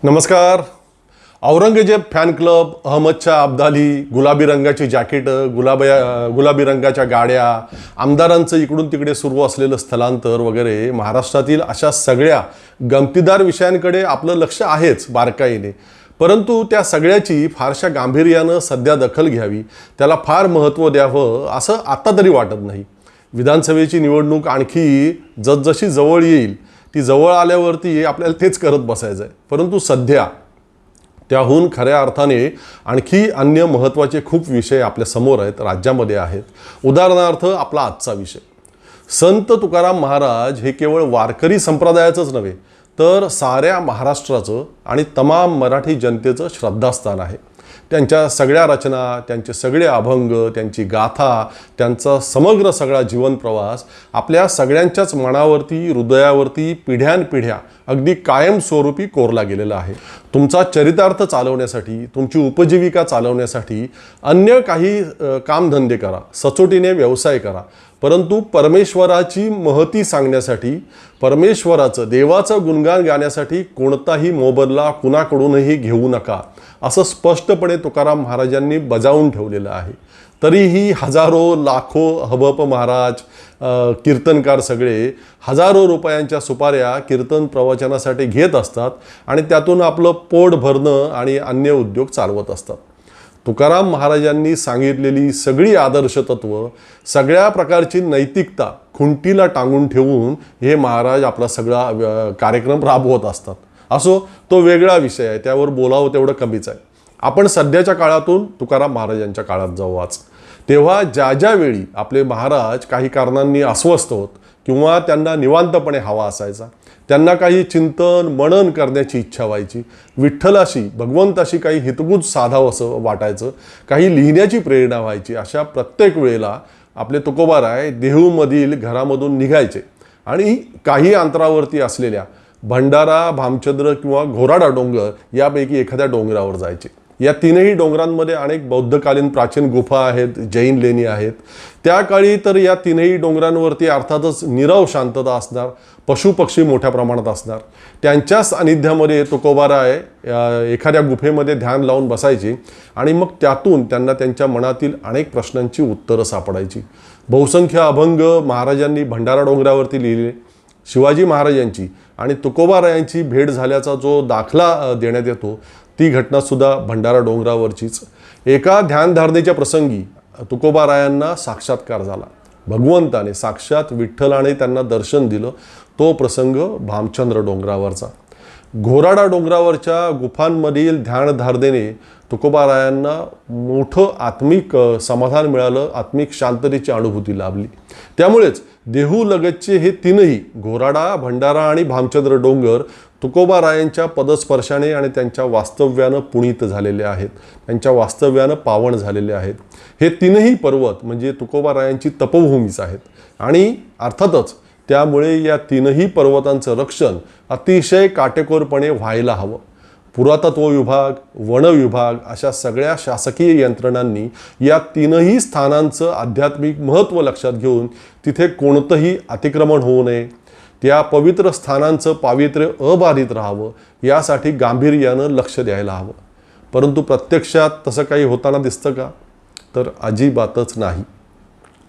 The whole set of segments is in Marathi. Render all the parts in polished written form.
नमस्कार. औरंगजेब फॅन क्लब, अहमदशाह अब्दाली, गुलाबी रंगाची जॅकेटं, गुलाबी रंगाच्या गाड्या, आमदारांचं इकडून तिकडे सुरू असलेलं स्थलांतर वगैरे महाराष्ट्रातील अशा सगळ्या गमतीदार विषयांकडे आपलं लक्ष आहेच बारकाईने. परंतु त्या सगळ्याची फारशा गांभीर्यानं सध्या दखल घ्यावी, त्याला फार महत्त्व द्यावं असं आता तरी वाटत नाही. विधानसभेची निवडणूक आणखी जसजशी जवळ येईल ती जवळ आल्यावरती आपल्याला तेच करत बसायचं आहे. परंतु सध्या त्याहून खऱ्या अर्थाने आणखी अन्य महत्त्वाचे खूप विषय आपल्या समोर आहेत, राज्यामध्ये आहेत. उदाहरणार्थ आपला आजचा विषय, संत तुकाराम महाराज हे केवळ वारकरी संप्रदायाचंच नव्हे तर साऱ्या महाराष्ट्राचं आणि तमाम मराठी जनतेचं श्रद्धास्थान आहे. त्यांच्या सगळ्या रचना, त्यांचे सगळे अभंग, त्यांची गाथा, त्यांचा समग्र सगळा जीवनप्रवास आपल्या सगळ्यांच्याच मनावरती, हृदयावरती पिढ्यानपिढ्या अगदी कायमस्वरूपी कोरला गेलेला आहे. तुमचा चरितार्थ चालवण्यासाठी, तुमची उपजीविका चालवण्यासाठी अन्य काही कामधंदे करा, सचोटीने व्यवसाय करा, परंतु परमेश्वराची महती सांगण्यासाठी, परमेश्वराचं, देवाचं गुणगान गाण्यासाठी कोणताही मोबदला कुणाकडूनही घेऊ नका असं स्पष्टपणे तुकाराम महाराजांनी बजावून ठेवलेलं आहे. तरीही हजारो, लाखो हबप महाराज, कीर्तनकार सगळे हजारो रुपयांच्या सुपाऱ्या कीर्तन प्रवचनासाठी घेत असतात आणि त्यातून आपलं पोट भरणं आणि अन्य उद्योग चालवत असतात. तुकाराम महाराजांनी सांगितलेली सगळी आदर्श तत्व, सगळ्या प्रकारची नैतिकता खुंटीला टांगून ठेवून हे महाराज आपला सगळा कार्यक्रम राबवत असतात. असो, तो वेगळा विषय आहे, त्यावर बोलावं तेवढं कमीच आहे. आपण सध्याच्या काळातून तुकाराम महाराजांच्या काळात जाऊ. आज तेव्हा ज्या वेळी आपले महाराज काही कारणांनी अस्वस्थ होत किंवा त्यांना निवांतपणे हवा असायचा, त्यांना काही चिंतन मनन करण्याची इच्छा व्हायची, विठ्ठलाशी, भगवंताशी काही हितगुज साधावं असं वाटायचं, काही लिहिण्याची प्रेरणा व्हायची, अशा प्रत्येक वेळेला आपले तुकोबाराय देहूमधील घरामधून निघायचे आणि काही अंतरावरती असलेल्या भंडारा, भामचंद्र किंवा घोराडा डोंगर यापैकी एखाद्या डोंगरावर जायचे. या तीनही डोंगरांमध्ये अनेक बौद्धकालीन प्राचीन गुफा आहेत, जैन लेणी आहेत. त्या काळी तर या तीनही डोंगरांवरती अर्थातच नीरव शांतता असणार, पशुपक्षी मोठ्या प्रमाणात असणार. त्यांच्या सानिध्यामध्ये तुकोबाराय एखाद्या गुफेमध्ये ध्यान लावून बसायचे आणि मग त्यातून त्यांना त्यांच्या मनातील अनेक प्रश्नांची उत्तरं सापडायची. बहुसंख्य अभंग महाराजांनी भंडारा डोंगरावरती लिहिले. शिवाजी महाराजांची आणि तुकोबारायांची भेट झाल्याचा जो दाखला देण्यात येतो ती घटनासुद्धा भंडारा डोंगरावरचीच. एका ध्यानधारणेच्या प्रसंगी तुकोबारायांना साक्षात्कार झाला. भगवंताने, साक्षात विठ्ठलाने त्यांना दर्शन दिलं. तो प्रसंग भामचंद्र डोंगरावरचा. घोराडा डोंगरावरच्या गुफांमधील ध्यानधारणेने तुकोबारायांना मोठं आत्मिक समाधान मिळालं, आत्मिक शांततेची अनुभूती लाभली. त्यामुळेच देहू लगतचे हे तीनही, घोराडा, भंडारा आणि भामचंद्र डोंगर, तुकोबारायांच्या पदस्पर्शाने आणि त्यांच्या वास्तव्यानं पुनीत झालेले आहेत, त्यांच्या वास्तव्यानं पावन झालेले आहेत. हे तीनही पर्वत म्हणजे तुकोबारायांची तपोभूमीच आहेत आणि अर्थातच त्यामुळे या तीनही पर्वतांचं रक्षण अतिशय काटेकोरपणे व्हायला हवं. पुरातत्व विभाग, वन विभाग अशा सगळ्या शासकीय यंत्रणांनी या तीनही स्थानांचं आध्यात्मिक महत्त्व लक्षात घेऊन तिथे कोणतंही अतिक्रमण होऊ नये, त्या पवित्र स्थानांचं पावित्र्य अबाधित राहावं यासाठी गांभीर्यानं लक्ष द्यायला हवं. परंतु प्रत्यक्षात तसं काही होताना दिसतं का? तर अजिबातच नाही.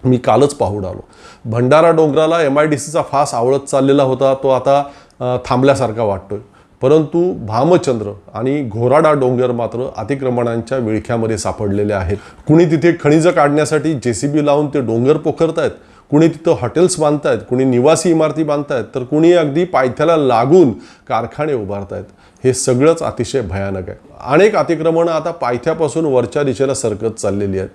मी कालच पाहून आलो, भंडारा डोंगराला MIDCचा फास आवळत चाललेला होता, तो आता थांबल्यासारखा वाटतोय. परंतु भामचंद्र आणि घोराडा डोंगर मात्र अतिक्रमणांच्या विळख्यामध्ये सापडलेले आहेत. कुणी तिथे खनिजं काढण्यासाठी JCB लावून ते डोंगर पोखरतायत, कुणी तिथं हॉटेल्स बांधतायत, कुणी निवासी इमारती बांधतायत, तर कुणी अगदी पायथ्याला लागून कारखाने उभारतायत. हे सगळंच अतिशय भयानक आहे. अनेक अतिक्रमणं आता पायथ्यापासून वरच्या दिशेला सरकत चाललेली आहेत.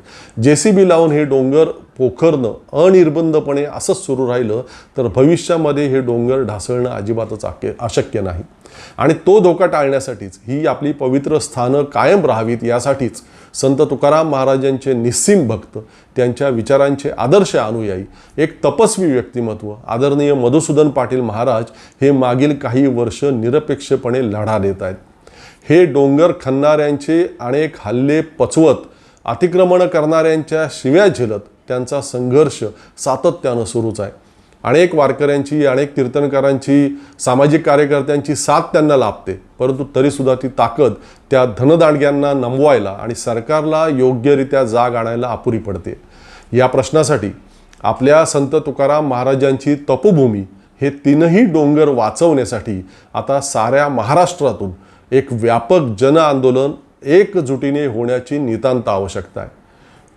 JCB लावून हे डोंगर पोखरणं अनिर्बंधपणे असंच सुरू राहिलं तर भविष्यामध्ये हे डोंगर ढासळणं अजिबातच अशक्य नाही. आणि तो धोका टाळण्यासाठीच, ही आपली पवित्र स्थानं कायम राहावीत यासाठीच संत तुकाराम महाराजांचे निस्सीम भक्त, त्यांच्या विचारांचे आदर्श अनुयायी, एक तपस्वी व्यक्तिमत्व आदरणीय मधुसूदन पाटील महाराज हे मागील काही वर्ष निरपेक्षपणे लढा देत आहेत. हे डोंगर खणणाऱ्यांचे अनेक हल्ले पचवत, अतिक्रमण करणाऱ्यांच्या शिव्या झेलत त्यांचा संघर्ष सातत्यानं सुरूच आहे. अनेक वारकऱ्यांची, अनेक कीर्तनकारांची, सामाजिक कार्यकर्त्यांची साथ त्यांना लाभते, परंतु तरीसुद्धा ती ताकद त्या धनदांडग्यांना नमवायला आणि सरकारला योग्यरित्या जाग आणायला अपुरी पडते. या प्रश्नासाठी आपल्या संत तुकाराम महाराजांची तपोभूमी हे तीनही डोंगर वाचवण्यासाठी आता साऱ्या महाराष्ट्रातून एक व्यापक जन आंदोलन एकजुटीने होण्याची नितांत आवश्यकता आहे.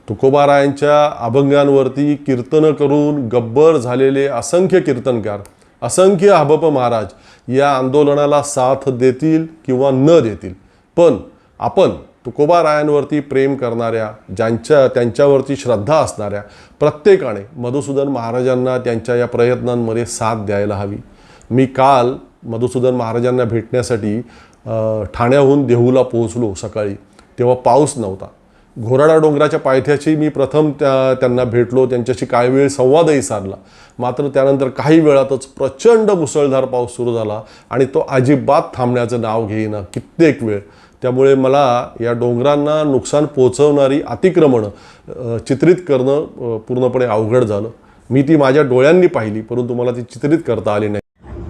तुकोबारायांच्या अभंगांवरती कीर्तनं करून गब्बर झालेले असंख्य कीर्तनकार, असंख्य हबप महाराज या आंदोलनाला साथ देतील किंवा न देतील, पण आपण तुकोबारायांवरती प्रेम करणाऱ्या, त्यांच्यावरती श्रद्धा असणाऱ्या प्रत्येकाने मधुसूदन महाराजांना त्यांच्या या प्रयत्नांमध्ये साथ द्यायला हवी. मी काल मधुसूदन महाराजांना भेटण्यासाठी ठाण्याहून देहूला पोहोचलो सकाळी. तेव्हा पाऊस नव्हता. घोराडा डोंगराच्या पायथ्याशी मी प्रथम त्यांना भेटलो, त्यांच्याशी काही वेळ संवादही साधला. मात्र त्यानंतर काही वेळातच प्रचंड मुसळधार पाऊस सुरू झाला आणि तो अजिबात थांबण्याचं नाव घेईना कित्येक वेळ. त्यामुळे मला या डोंगरांना नुकसान पोहोचवणारी अतिक्रमणं चित्रित करणं पूर्णपणे अवघड झालं. मी ती माझ्या डोळ्यांनी पाहिली, परंतु मला ती चित्रित करता आली नाही.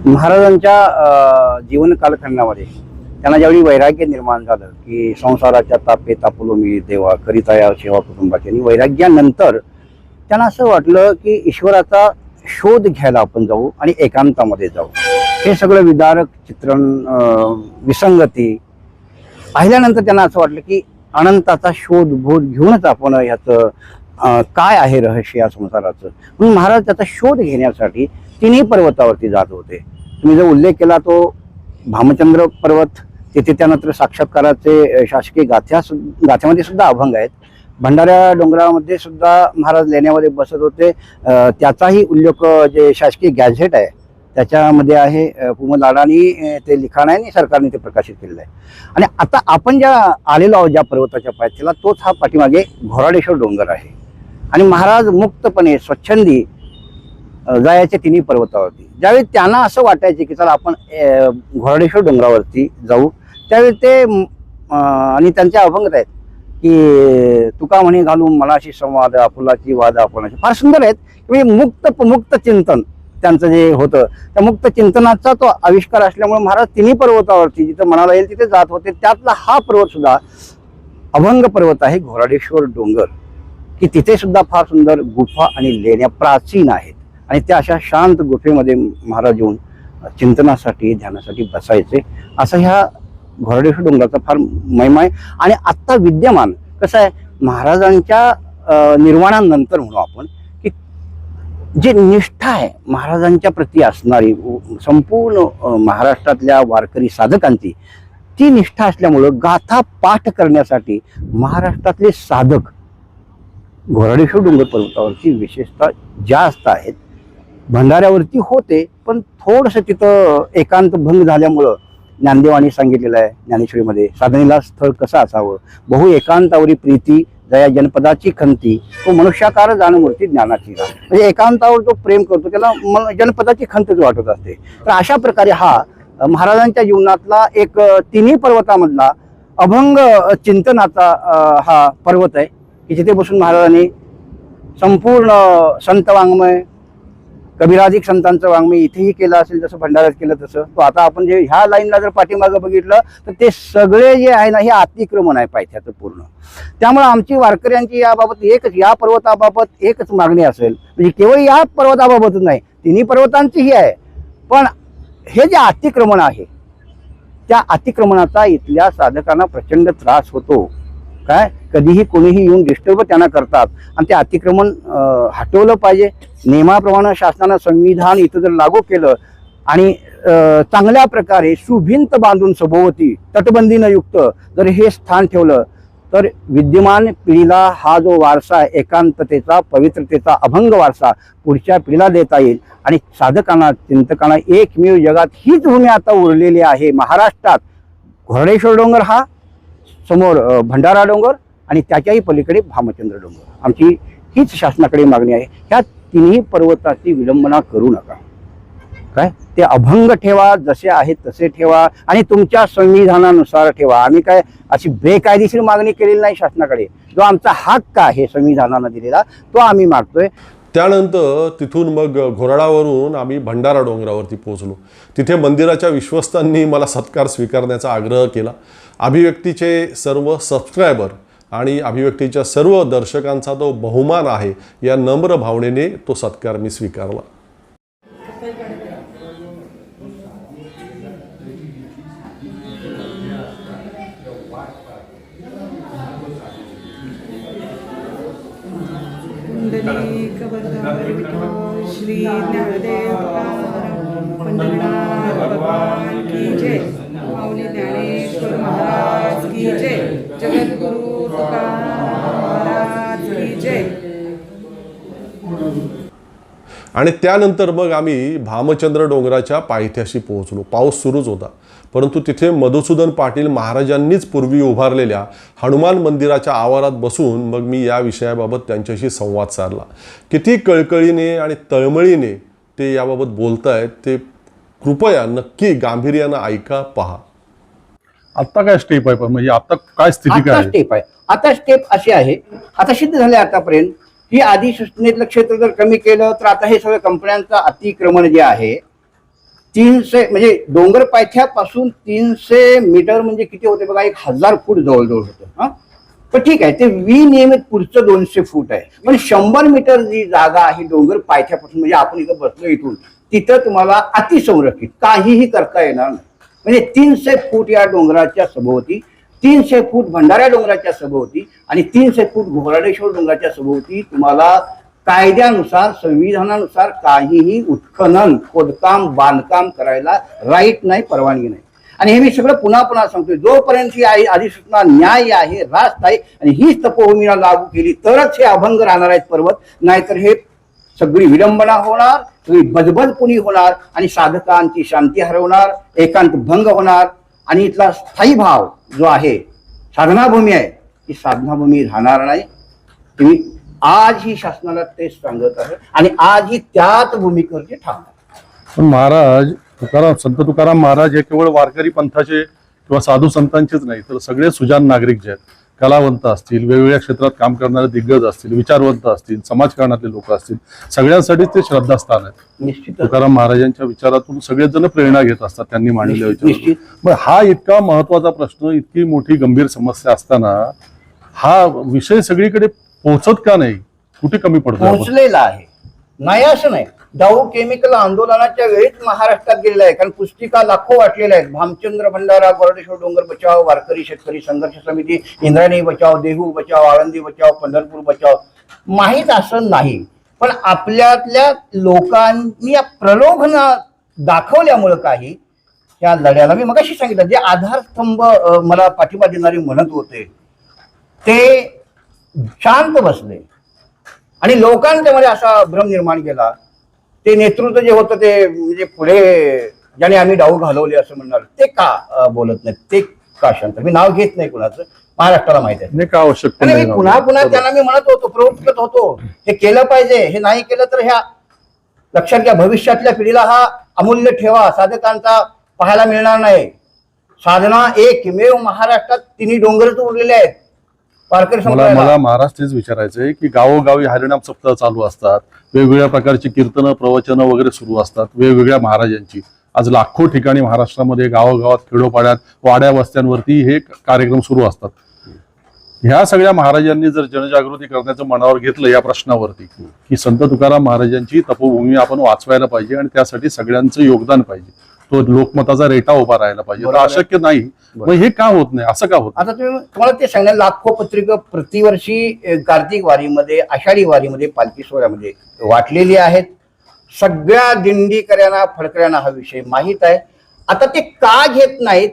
महाराजांच्या जीवन कालखंडामध्ये त्यांना ज्यावेळी वैराग्य निर्माण झालं की संसाराच्या तापे तापलो मी देवा करिता या सेवा कुटुंबाची, आणि वैराग्यानंतर त्यांना असं वाटलं की ईश्वराचा शोध घ्यायला आपण जाऊ आणि एकांतामध्ये जाऊ. हे सगळं विदारक चित्रण, विसंगती पाहिल्यानंतर त्यांना असं वाटलं की अनंताचा शोध घेऊनच आपण ह्याचं काय आहे रहस्य या संसाराचं. म्हणून महाराज त्याचा शोध घेण्यासाठी तिन्ही पर्वतावरती जात होते. तुम्ही जो उल्लेख केला तो भामचंद्र पर्वत, तिथे त्यानंतर साक्षात्काराचे शासकीय गाथ्यामध्ये सुद्धा अभंग आहेत. भंडाऱ्या डोंगरामध्ये सुद्धा महाराज लेण्यामध्ये बसत होते, त्याचाही उल्लेख जे शासकीय गॅझेट आहे त्याच्यामध्ये आहे. पुमलाडानी ते लिखाण आहे आणि सरकारने ते प्रकाशित केलेलं आहे. आणि आता आपण ज्या आलेलो आहोत ज्या पर्वताच्या पायथ्याला, तोच हा पाठीमागे घोराडेश्वर डोंगर आहे. आणि महाराज मुक्तपणे स्वच्छंदी जायचे तिन्ही पर्वतावरती. ज्यावेळी त्यांना असं वाटायचे की चला आपण घोराडेश्वर डोंगरावरती जाऊ, त्यावेळी ते आणि त्यांच्या अभंग आहेत की तुका म्हणे घालून मनाशी संवाद आपुलाची वाद आपणाची, फार सुंदर आहेत. म्हणजे मुक्त चिंतन त्यांचं जे होतं, त्या मुक्त चिंतनाचा तो आविष्कार असल्यामुळे महाराज तिन्ही पर्वतावरती जिथं मनाला येईल तिथे जात होते. त्यातला हा पर्वत सुद्धा अभंग पर्वत आहे, घोराडेश्वर डोंगर, की तिथे सुद्धा फार सुंदर गुफा आणि लेण्या प्राचीन आहेत. आणि त्या अशा शांत गुफेमध्ये महाराज येऊन चिंतनासाठी, ध्यानासाठी बसायचे. असं ह्या घोराडेश्वर डोंगराचा फार महिमा आहे. आणि आत्ता विद्यमान कसं आहे, महाराजांच्या निर्वाणानंतर म्हणू आपण की जी निष्ठा आहे महाराजांच्या प्रती असणारी संपूर्ण महाराष्ट्रातल्या वारकरी साधकांची, ती निष्ठा असल्यामुळं गाथा पाठ करण्यासाठी महाराष्ट्रातले साधक घोराडेश्वर डोंगर पर्वतावरची विशेषतः जास्त आहेत. भंडाऱ्यावरती होते, पण थोडंसं तिथं एकांत भंग झाल्यामुळं ज्ञानदेवानी सांगितलेलं आहे ज्ञानेश्वरीमध्ये, साधनेला स्थळ कसं असावं, बहु एकांतावरी प्रीती जया जनपदाची खंती, तो मनुष्याकार जाण मूर्ती ज्ञानाची. म्हणजे एकांतावर जो प्रेम करतो त्याला जनपदाची खंतच वाटत असते. तर अशा प्रकारे हा महाराजांच्या जीवनातला एक तिन्ही पर्वतामधला अभंग चिंतनाचा हा पर्वत आहे की जिथे बसून महाराजांनी संपूर्ण संत वाङ्मय, कबीराधिक संतांचं वाङ्मय इथेही केलं असेल जसं भंडाऱ्यात केलं तसं. तो आता आपण जे ह्या लाईनला जर पाठीमागं बघितलं तर ते सगळे जे आहे ना हे अतिक्रमण आहे पायथ्याचं पूर्ण. त्यामुळे आमची वारकऱ्यांची याबाबत या पर्वताबाबत एकच मागणी असेल, म्हणजे केवळ या पर्वताबाबतच नाही, तिन्ही पर्वतांचीही आहे. पण हे जे अतिक्रमण आहे त्या अतिक्रमणाचा इथल्या साधकांना प्रचंड त्रास होतो. काय कधीही कोणीही येऊन डिस्टर्ब त्यांना करतात आणि ते अतिक्रमण हटवलं पाहिजे. नियमाप्रमाणे शासनानं संविधान इथं जर लागू केलं आणि चांगल्या प्रकारे सुभिंत बांधून सभोवती तटबंदीनं युक्त जर हे स्थान ठेवलं तर विद्यमान पिढीला हा जो वारसा आहे एकांततेचा, पवित्रतेचा अभंग वारसा पुढच्या पिढीला देता येईल. आणि साधकांना, चिंतकांना एकमेव जगात हीच भूमी आता उरलेली आहे महाराष्ट्रात. घोराडेश्वर डोंगर हा, समोर भंडारा डोंगर आणि त्याच्याही पलीकडे भामचंद्र डोंगर. आमची हीच शासनाकडे मागणी आहे. ह्या तिन्ही पर्वताची विडंबना करू नका. काय ते अभंग ठेवा, जसे आहेत तसे ठेवा आणि तुमच्या संविधानानुसार ठेवा. आम्ही काय अशी बेकायदेशीर मागणी केलेली नाही शासनाकडे. जो आमचा हक्क आहे संविधानानं दिलेला तो आम्ही मागतोय. त्यानंतर तिथून मग घोराडावरून आम्ही भंडारा डोंगरावरती पोहोचलो. तिथे मंदिराच्या विश्वस्तांनी मला सत्कार स्वीकारण्याचा आग्रह केला. अभिव्यक्तीचे सर्व सबस्क्रायबर आणि अभिव्यक्तीच्या सर्व दर्शकांचा तो बहुमान आहे, या नम्र भावनेने तो सत्कार मी स्वीकारला. श्री ज्ञानदेव पंढरीनाथ भगवान की जय. माऊली ज्ञानेश्वर महाराज की जय. जगद्गुरु तुकाराम महाराज की जय. आणि त्यानंतर मग आम्ही भामचंद्र डोंगराच्या पायथ्याशी पोहोचलो. पाऊस सुरूच होता, परंतु तिथे मधुसूदन पाटील महाराजांनीच पूर्वी उभारलेल्या हनुमान मंदिराच्या आवारात बसून मग मी या विषयाबाबत त्यांच्याशी संवाद साधला. किती कळकळीने आणि तळमळीने ते याबाबत बोलतायत ते कृपया नक्की गांभीर्यानं ऐका, पहा. आता काय स्टेप आहे, म्हणजे आता काय स्थिती काय आता आहे? स्टेप आहे. आता स्टेप अशी आहे, आता सिद्ध झाले आतापर्यंत की आधी सूचनेतलं क्षेत्र जर कमी केलं तर आता हे सगळं कंपन्यांचं अतिक्रमण जे आहे 300 म्हणजे डोंगर पायथ्यापासून 300 मीटर म्हणजे किती होते बघा, 1000 फूट जवळजवळ होतं. हा, पण ठीक आहे, ते विनियमित पुढचं 200 फूट आहे. पण 100 मीटर जी जागा आहे डोंगर पायथ्यापासून, म्हणजे आपण इथं बसलो इथून तिथं तुम्हाला अतिसंरक्षित काहीही करता येणार नाही. म्हणजे 300 फूट या डोंगराच्या सभोवती, 300 फूट भंडारा डोंगराच्या सभोवती आणि 300 फूट घोराडेश्वर डोंगराच्या सभोवती तुम्हाला कायद्यानुसार, संविधानानुसार काहीही उत्खनन, खोदकाम, बांधकाम करायला राईट नाही, परवानगी नाही. आणि हे मी सगळं पुन्हा पुन्हा सांगतोय, जोपर्यंत ही अधिसूचना न्याय आहे, रास्त आहे आणि हीच तपोभूमीला लागू केली तरच हे अभंग राहणार आहेत पर्वत. नाहीतर हे सगळी विडंबना होणार, सगळी बजबजपुणी होणार आणि साधकांची शांती हरवणार, एकांत भंग होणार आणि इथला स्थायी भाव जो आहे, साधनाभूमी आहे, ती साधनाभूमी राहणार नाही. तुम्ही आज ही शासनाला तेच सांगत आहे आणि आज ही त्याच भूमिकेवरती ठाम. पण महाराज संत तुकाराम महाराज हे केवळ वारकरी पंथाचे किंवा साधू संतांचेच नाही, तर सगळे सुजाण नागरिक जे आहेत, कलावंत असतील, वेगवेगळ्या क्षेत्रात काम करणारे दिग्गज असतील, विचारवंत असतील, समाजकारणातले लोक असतील, सगळ्यांसाठीच ते श्रद्धास्थान आहे. निश्चित तुकाराम महाराजांच्या विचारातून सगळेच जण प्रेरणा घेत असतात त्यांनी मांडलेल्या विचारातून. मग हा इतका महत्वाचा प्रश्न, इतकी मोठी गंभीर समस्या असताना हा विषय सगळीकडे पोहोचत का नाही? कुठे कमी पडतो? पोहोचलेला आहे, नाही असं नाही. डाऊ केमिकल आंदोलनाच्या वेळीच महाराष्ट्रात गेलेला आहे, कारण पुस्तिका लाखो वाटलेल्या आहेत. भामचंद्र भंडारा, घोराडेश्वर डोंगर बचाव, वारकरी शेतकरी संघर्ष समिती, इंद्रायणी बचाव, देहू बचाव, आळंदी बचाव, पंढरपूर बचाव. माहीत असं नाही, पण आपल्यातल्या लोकांनी या प्रलोभना दाखवल्यामुळं काही या लढ्याला, मी मगाशी सांगितलं, जे आधारस्तंभ मला पाठिंबा देणारे म्हणत होते ते शांत बसले आणि लोकांच्या मध्ये असा भ्रम निर्माण केला. ते नेतृत्व जे होतं ते म्हणजे पुढे ज्याने आम्ही डाऊ घालवले असं म्हणणार, ते का बोलत नाही, ते का शांत? मी नाव घेत नाही कुणाचं, महाराष्ट्राला माहित आहे. नाही का आवश्यक मी पुन्हा पुन्हा त्यांना मी म्हणत होतो, प्रवृत्त होतो, हे केलं पाहिजे. हे नाही केलं तर ह्या लक्षात घ्या, भविष्यातल्या पिढीला हा अमूल्य ठेवा साधकांचा पाहायला मिळणार नाही. साधना एकमेव महाराष्ट्रात तिन्ही डोंगरच उरलेले आहेत. मला महाराज तेच विचारायचंय की गावोगावी हरिनाम सप्ताह चालू असतात, वेगवेगळ्या प्रकारची कीर्तनं, प्रवचनं वगैरे सुरू असतात वेगवेगळ्या महाराजांची. आज लाखो ठिकाणी महाराष्ट्रामध्ये गावोगावात, खेडोपाड्यात, वाड्या वस्त्यांवरती हे कार्यक्रम सुरू असतात. ह्या सगळ्या महाराजांनी जर जनजागृती करण्याचं मनावर घेतलं या प्रश्नावरती की संत तुकाराम महाराजांची तपोभूमी आपण वाचवायला पाहिजे आणि त्यासाठी सगळ्यांचं योगदान पाहिजे, तो लोकमताचा रेटा उभा राहायला पाहिजे, तर अशक्य नाही. मग हे का होत नाही, असं का होत? आता तुम्हाला ते सांगणार, लाखो पत्रिका प्रतिवर्षी कार्तिक वारीमध्ये, आषाढी वारीमध्ये, पालखी सोहळ्यामध्ये वाटलेली आहेत. सगळ्या दिंडीकऱ्यांना, फडकऱ्यांना हा विषय माहीत आहे. आता ते का घेत नाहीत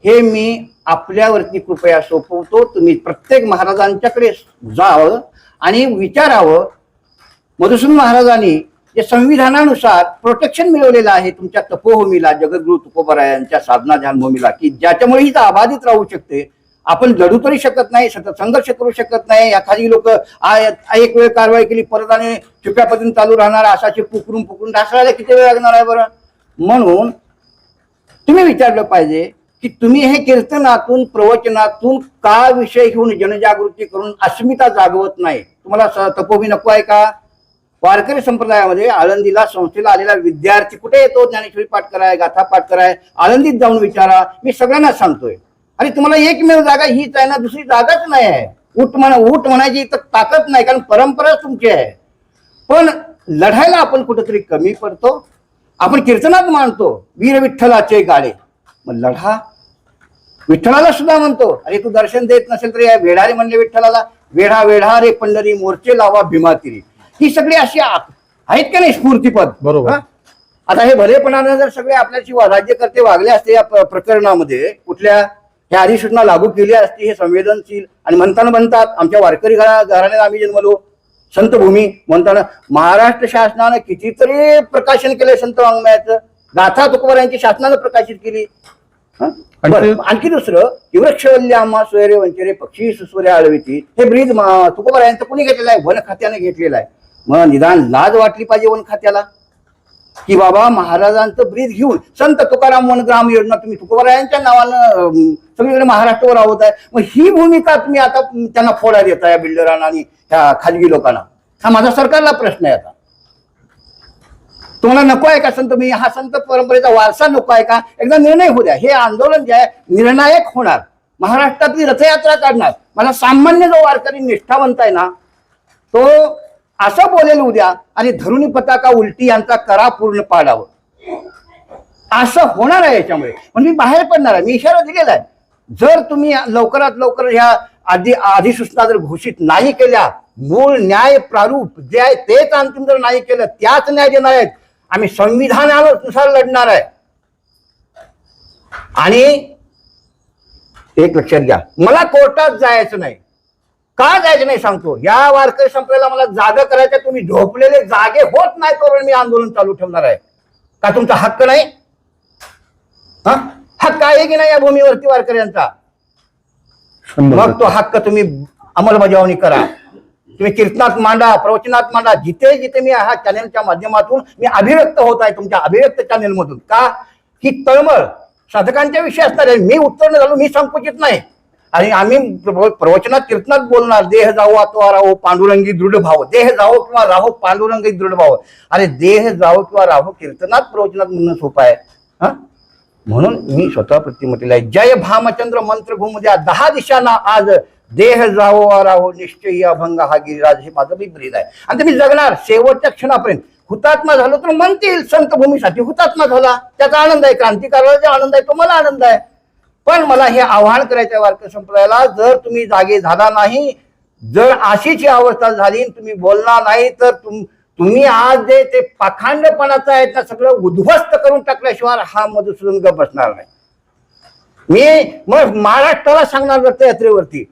हे मी आपल्यावरती कृपया सोपवतो. तुम्ही प्रत्येक महाराजांच्याकडे जावं आणि विचारावं. मधुसूदन महाराजांनी जे संविधानानुसार प्रोटेक्शन मिळवलेलं आहे तुमच्या तपोभूमीला, जगद्गुरु तुकोबरायांच्या साधना ध्यानभूमीला, की ज्याच्यामुळे ही अबाधित राहू शकते. आपण लढू तरी शकत नाही, सतत संघर्ष करू शकत नाही. एखादी लोक एक वेळ कारवाई केली परत आणि छुप्या पद्धतीने चालू राहणार, असाचे पुकरून ढासळायला किती वेळ लागणार आहे बरं? म्हणून तुम्ही विचारलं पाहिजे की तुम्ही हे कीर्तनातून, प्रवचनातून का विषय घेऊन जनजागृती करून अस्मिता जागवत नाही? तुम्हाला तपोभूमी नको आहे का? वारकरी संप्रदायामध्ये आळंदीला संस्थेला आलेला विद्यार्थी कुठे येतो ज्ञानेश्वरी पाठ कराय, गाथा पाठ कराय, आळंदीत जाऊन विचारा. मी सगळ्यांना सांगतोय, अरे तुम्हाला एकमेव जागा हीच आहे ना, दुसरी जागाच नाही आहे. उठ म्हणायची तर ताकद नाही, कारण परंपराच तुमची आहे. पण लढायला आपण कुठेतरी कमी पडतो. आपण कीर्तनात मानतो वीर विठ्ठलाचे गाडे, मग लढा. विठ्ठलाला सुद्धा म्हणतो, अरे तू दर्शन देत नसेल तरी वेढारे म्हणले विठ्ठलाला, वेढा वेढा रे पंढरी मोर्चे लावा भीमातिरी. ही सगळी अशी आहेत का नाही स्फूर्तीपद. बरोबर. आता हे भलेपणानं जर सगळे आपल्याशी राज्यकर्ते वागले असते या प्रकरणामध्ये, कुठल्या ह्या अधिसूचना लागू केली असती, हे संवेदनशील. आणि म्हणतात आमच्या वारकरी घराण्यात आम्ही जन्मलो, संतभूमी म्हणताना महाराष्ट्र शासनानं कितीतरी प्रकाशन केलंय संत वाङ्मयाचं. गाथा तुकोबारायांची शासनानं प्रकाशित केली. आणखी दुसरं, वृक्षवल्ली आम्हा सोयरे वंचरे पक्षी सुस्वरे आळविती, हे ब्रीद तुकोबारायांचं कुणी घेतलेलं आहे? वन खात्याने घेतलेलं आहे. मग निदान लाज वाटली पाहिजे वन खात्याला, की बाबा महाराजांचं ब्रीद घेऊन संत तुकाराम वनग्राम योजना तुम्ही तुकोबारायांच्या नावानं सगळीकडे महाराष्ट्रावर आवत आहे. मग ही भूमिका तुम्ही आता त्यांना फोडा देता या बिल्डरांना आणि त्या खाजगी लोकांना. हा माझा सरकारला प्रश्न आहे. आता तुम्हाला नको आहे का संत, मी हा संत परंपरेचा वारसा नको आहे का? एकदा निर्णय होऊ द्या. हे आंदोलन जे आहे निर्णायक होणार, महाराष्ट्रातली रथयात्रा काढणार. मला सामान्य जो वारकरी निष्ठावंत आहे ना, तो असं बोलेल उद्या, आणि धरुणी पताका उलटी यांचा करा पूर्ण पाडावं, असं होणार आहे याच्यामुळे. म्हणजे मी बाहेर पडणार आहे. मी इशारा दिलेला आहे, जर तुम्ही लवकरात लवकर ह्या अधिसूचना जर घोषित नाही केल्या, मूळ न्याय प्रारूप जे आहे तेच अंतिम जर नाही केलं, त्याच न्याय देणार आहेत. आम्ही संविधानानुसार लढणार आहे. आणि एक लक्षात घ्या, मला कोर्टात जायचं नाही. का जायचं नाही सांगतो, या वारकरी संप्रदायाला मला जागा करायचं. तुम्ही झोपलेले जागे होत नाही तोपर्यंत मी आंदोलन चालू ठेवणार आहे. का तुमचा हक्क नाही? हक्क आहे की नाही या भूमीवरती वारकऱ्यांचा? मग तो हक्क तुम्ही अंमलबजावणी करा. तुम्ही कीर्तनात मांडा, प्रवचनात मांडा. जिथे जिथे मी ह्या चॅनेलच्या माध्यमातून मी अभिव्यक्त होत आहे, तुमच्या अभिव्यक्त चॅनेलमधून, का ही तळमळ साधकांच्या विषयी असणार आहे. मी उत्तर झालो, मी संकुचित नाही. आणि आम्ही प्रवचनात कीर्तनात बोलणार, देह जावो अथवा राहो पांडुरंगी दृढ भाव, देह जावो किंवा राहो पांडुरंगी दृढ भाव. अरे देह जावो किंवा राहो कीर्तनात प्रवचनात म्हणणं सोपं आहे. म्हणून मी स्वतः प्रतिमतीला आहे, जय भामचंद्र मंत्र घुमू द्या 10 दिशांना आज, देह जावो राहो निश्चयी अभंग हा गिरिराज. हे माझं बी ब्रीद आहे. आणि ते मी जगणार शेवटच्या क्षणापर्यंत. हुतात्मा झालो तर म्हणतील संतभूमीसाठी हुतात्मा झाला, त्याचा आनंद आहे. क्रांतिकारकाचा आनंद आहे, तो मला आनंद आहे. पण मला हे आव्हान करायचं वारकरी संप्रदायाला, जर तुम्ही जागे झाला नाही, जर अशीची अवस्था झाली, तुम्ही बोलणार नाही, तर तुम्ही आज जे ते पाखंडपणाचं आहे ना सगळं उद्ध्वस्त करून टाकल्याशिवाय हा मधुसूदन गप बसणार नाही. मी मग महाराष्ट्राला सांगणार रथयात्रेवरती